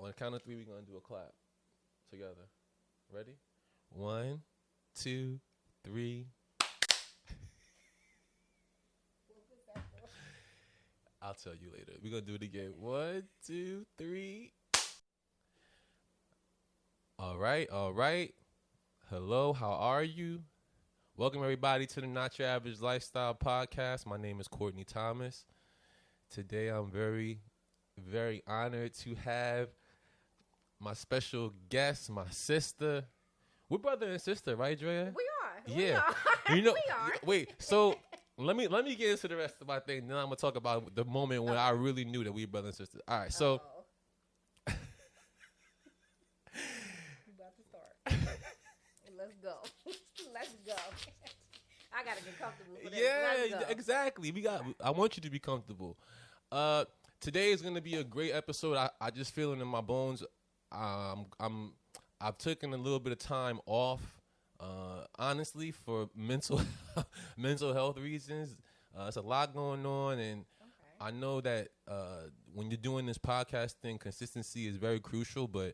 On the count of three, we're gonna do a clap together. Ready? 1, 2, 3. I'll tell you later. We're gonna do it again. 1, 2, 3. All right. Hello, how are you? Welcome everybody to the Not Your Average Lifestyle Podcast. My name is Courtney Thomas. Today I'm very, very honored to have my special guest, my sister. We're brother and sister, right, Drea? We are. Yeah. We are. You know, we are. Wait, so let me get into the rest of my thing. Then I'm gonna talk about the moment when I really knew that we were brother and sister. All right, so we about to start. Let's go. Let's go. I gotta get comfortable for this. yeah, exactly. I want you to be comfortable. Today is gonna be a great episode. I just feel it in my bones. I've taken a little bit of time off, honestly, for mental health reasons. It's a lot going on, and I know that when you're doing this podcast thing, consistency is very crucial. But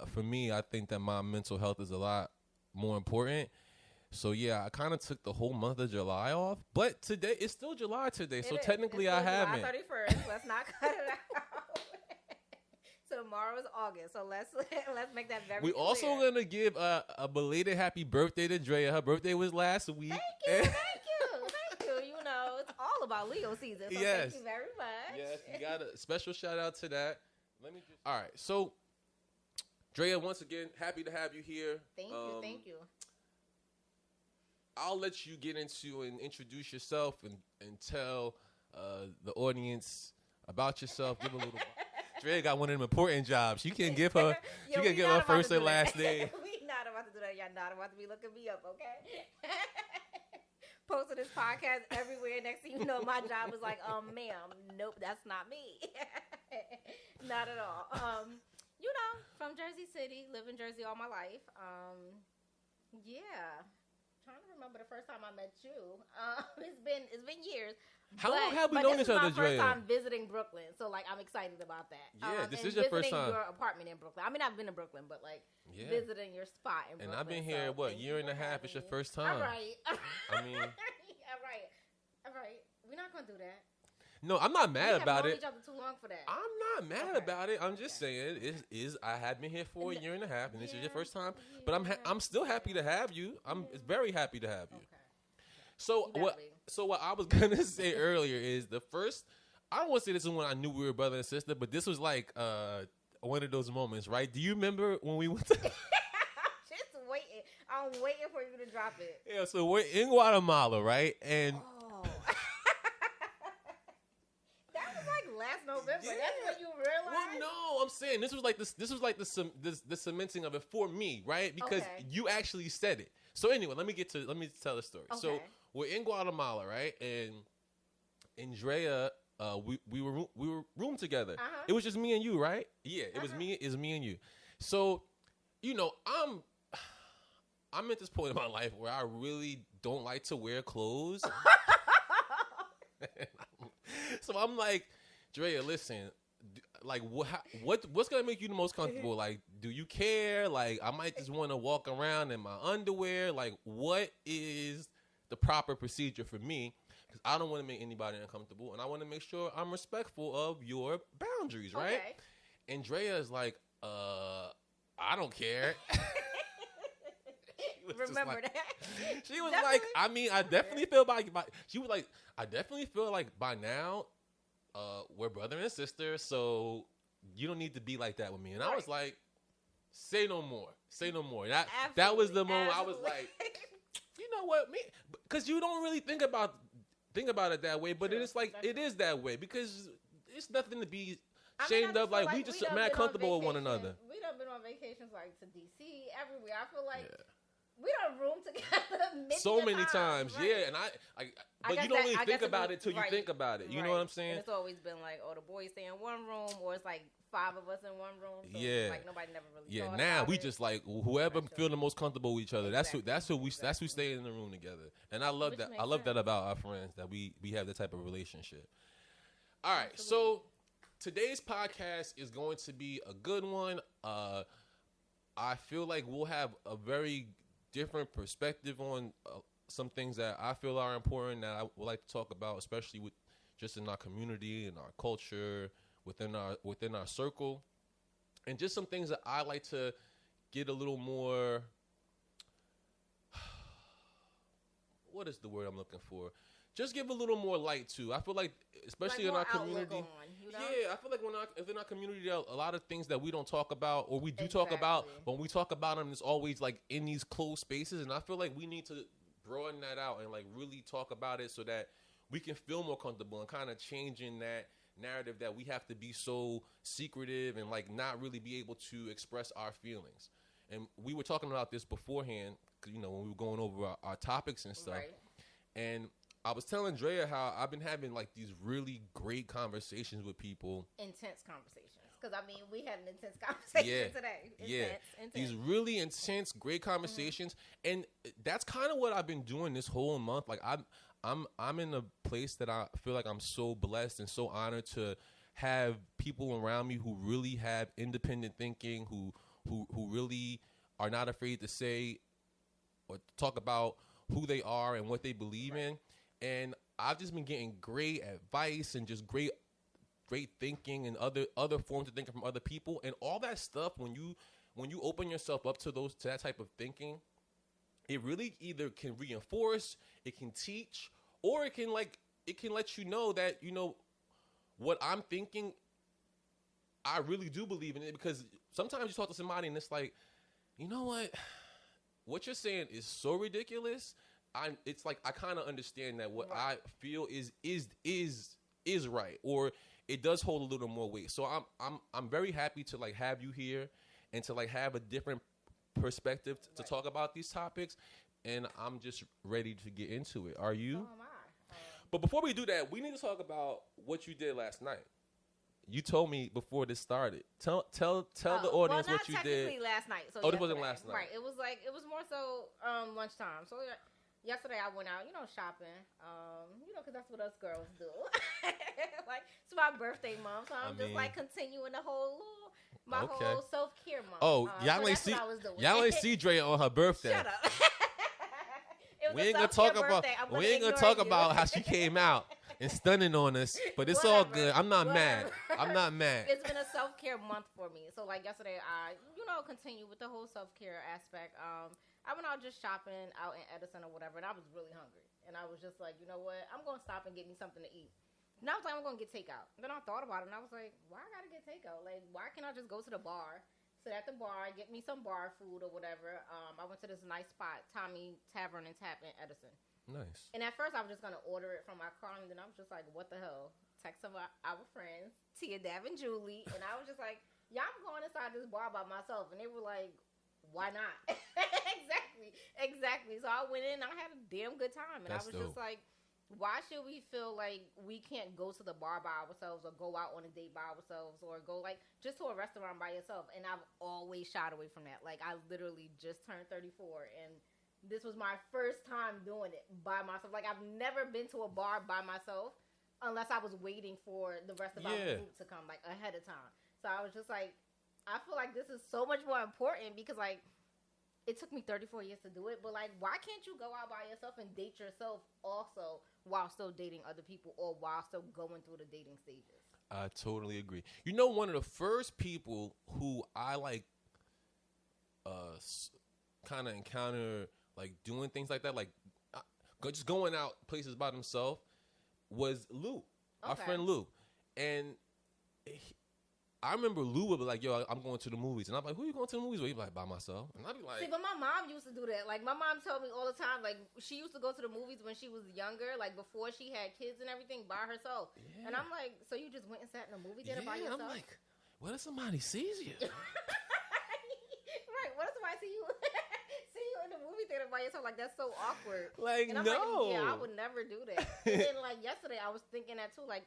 for me, I think that my mental health is a lot more important. So yeah, I kind of took the whole month of July off, but today it's still July today, so technically I haven't. July 31st. Let's not cut it out. So tomorrow is August, so let's make that very. We clear. also gonna give a belated happy birthday to Drea. Her birthday was last week. Thank you. You know, it's all about Leo season. So Yes. Thank you very much. Yes, you got a special shout out to that. All right, so Drea, once again, happy to have you here. Thank you. I'll let you get into and introduce yourself and tell the audience about yourself. Give a little. Drea got one of them important jobs. She can give her. She can give her first and last name. We not about to do that. Y'all not about to be looking me up, okay? Posting this podcast everywhere. Next thing you know, my job is like, ma'am, nope, that's not me. Not at all. You know, from Jersey City, live in Jersey all my life. Yeah. Trying to remember the first time I met you. It's been years. How long have we known each other, Drea? This is my first time visiting Brooklyn, so like I'm excited about that. Yeah, this is your first time. Visiting your apartment in Brooklyn. I mean, I've been to Brooklyn, but like visiting your spot in Brooklyn. And I've been here year and a half. It's your first time. All right. I mean, all right. We're not gonna do that. No, I'm not mad about it. We have known each other too long for that. I'm not mad about it. I'm just saying I had been here for a year and a half, and this is your first time. But I'm still happy to have you. I'm very happy to have you. Okay. So what I was gonna say earlier is the first. I don't want to say this is when I knew we were brother and sister, but this was like one of those moments, right? Do you remember when we went to? I'm just waiting. I'm waiting for you to drop it. Yeah. So we're in Guatemala, right? And last November. Yeah. That's when you realized. Well, no, I'm saying this was like the cementing of it for me, right? Because you actually said it. So anyway, let me tell the story. Okay. So we're in Guatemala, right? And Drea, we were roomed together. Uh-huh. It was just me and you, right? Yeah, it was me and you. So, you know, I'm at this point in my life where I really don't like to wear clothes. So I'm like, Drea, listen, like what's gonna make you the most comfortable? Like, do you care? Like, I might just want to walk around in my underwear. Like, what is the proper procedure for me? Because I don't want to make anybody uncomfortable, and I want to make sure I'm respectful of your boundaries, right? Okay. And Drea is like, I don't care. Remember like, that? She was like, I mean, I definitely feel she was like, I definitely feel like by now, we're brother and sister, so you don't need to be like that with me. And I was like, say no more. That was the moment I was like, you know what, me? Because you don't really think about it that way, but it's like it is that way because it's nothing to be ashamed of. Like we just mad comfortable with one another. We done been on vacations like to DC, everywhere. I feel like. Yeah. We done room together so many times, right? Yeah, and but you don't really think about it till you think about it. You know what I'm saying? And it's always been like, the boys stay in one room, or it's like 5 of us in one room. So yeah, like nobody never really. Yeah, now we just like whoever feel the most comfortable with each other. Exactly. That's who stay in the room together. And I love that. That about our friends that we have that type of relationship. All right, so today's podcast is going to be a good one. I feel like we'll have a very different perspective on some things that I feel are important that I would like to talk about, especially with just in our community and our culture, within our circle, and just some things that I like to get a little more. What is the word I'm looking for? Just give a little more light to. I feel like, especially like in our community. On, you know? Yeah, I feel like within our community, a lot of things that we don't talk about, or we do talk about, but when we talk about them, it's always like in these closed spaces. And I feel like we need to broaden that out and like really talk about it so that we can feel more comfortable and kind of changing that narrative that we have to be so secretive and like not really be able to express our feelings. And we were talking about this beforehand, you know, when we were going over our topics and stuff. Right. And I was telling Drea how I've been having like these really great conversations with people. Intense conversations. Because, I mean, we had an intense conversation today. Intense. These really intense, great conversations. Mm-hmm. And that's kind of what I've been doing this whole month. Like, I'm in a place that I feel like I'm so blessed and so honored to have people around me who really have independent thinking, who really are not afraid to say or talk about who they are and what they believe in. And I've just been getting great advice and just great thinking and other forms of thinking from other people. And all that stuff, when you open yourself up to that type of thinking, it really either can reinforce, it can teach, or it can let you know that, you know, what I'm thinking, I really do believe in it. Because sometimes you talk to somebody and it's like, you know what you're saying is so ridiculous. It's like I kind of understand that what I feel is right, or it does hold a little more weight. So I'm very happy to like have you here and to like have a different perspective to talk about these topics, and I'm just ready to get into it. Are you? So am I. But before we do that, we need to talk about what you did last night. You told me before this started. Tell the audience what you did. Last night. So this wasn't last night. Right. It was more so lunchtime. So yesterday I went out, shopping. Because that's what us girls do. Like, it's my birthday month, so I'm just continuing the whole whole self-care month. Oh, y'all ain't see Drea on her birthday. Shut up. We ain't gonna talk about how she came out and stunning on us, but it's all good. I'm not mad. It's been a self-care month for me. So like yesterday, I continue with the whole self-care aspect. I went out just shopping out in Edison or whatever, and I was really hungry. And I was just like, you know what? I'm going to stop and get me something to eat. And I was like, I'm going to get takeout. And then I thought about it, and I was like, why I got to get takeout? Like, why can't I just go to the bar, sit at the bar, get me some bar food or whatever? I went to this nice spot, Tommy Tavern and Tap in Edison. Nice. And at first, I was just going to order it from my car, and then I was just like, what the hell? Text some of our friends, Tia, Dav, and Julie, and I was just like, yeah, I'm going inside this bar by myself. And they were like, why not? Exactly. So I went in, I had a damn good time. And That's I was just like, why should we feel like we can't go to the bar by ourselves or go out on a date by ourselves or go like just to a restaurant by yourself? And I've always shied away from that. Like, I literally just turned 34 and this was my first time doing it by myself. Like, I've never been to a bar by myself unless I was waiting for the rest of our group to come, like, ahead of time. So I was just like, I feel like this is so much more important because, like, it took me 34 years to do it. But, like, why can't you go out by yourself and date yourself also while still dating other people or while still going through the dating stages? I totally agree. You know, one of the first people who I, like, kind of encounter, like, doing things like that, like, just going out places by themselves was Lou, our friend Lou. And I remember Lou would be like, yo, I'm going to the movies. And I'm like, who are you going to the movies with? He'd be like, by myself. And I'd be like... See, but my mom used to do that. Like, my mom told me all the time, like, she used to go to the movies when she was younger, like, before she had kids and everything, by herself. Yeah. And I'm like, so you just went and sat in a movie theater by yourself? I'm like, what if somebody sees you? Right, what if somebody see you in the movie theater by yourself? Like, that's so awkward. Like, and I'm no. Like, yeah, I would never do that. And then, like, yesterday, I was thinking that, too, like,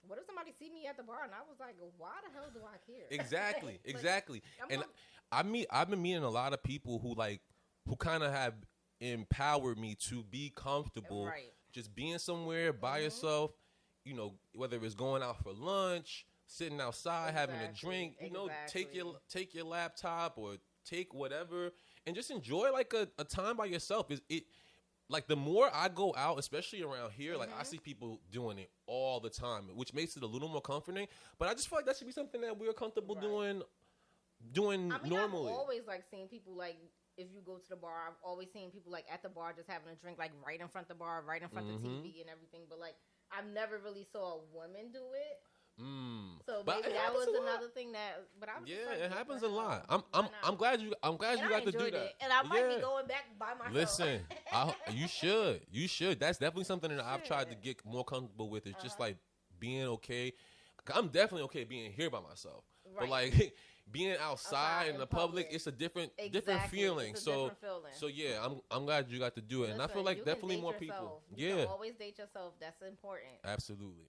what if somebody see me at the bar? And I was like, why the hell do I care? Exactly. And I've been meeting a lot of people who kind of have empowered me to be comfortable just being somewhere by yourself, you know, whether it's going out for lunch, sitting outside having a drink. You know, Exactly. take your laptop or take whatever and just enjoy like a time by yourself. Is it like the more I go out, especially around here, like I see people doing it all the time, which makes it a little more comforting. But I just feel like that should be something that we're comfortable doing normally. I've always like seeing people like if you go to the bar, I've always seen people like at the bar just having a drink like right in front of the bar, right in front of the TV and everything. But like I've never really saw a woman do it. So maybe that was another thing that. But I was just like, it happens a lot. I'm glad you got to do that, it. And I might be going back by myself. Listen, you should. That's definitely something that I've tried to get more comfortable with. It's just like being okay. I'm definitely okay being here by myself, but like being outside in the public, it's a different feeling. It's a different feeling. So yeah, I'm glad you got to do it, and I feel like definitely more people. You can always date yourself. That's important. Absolutely.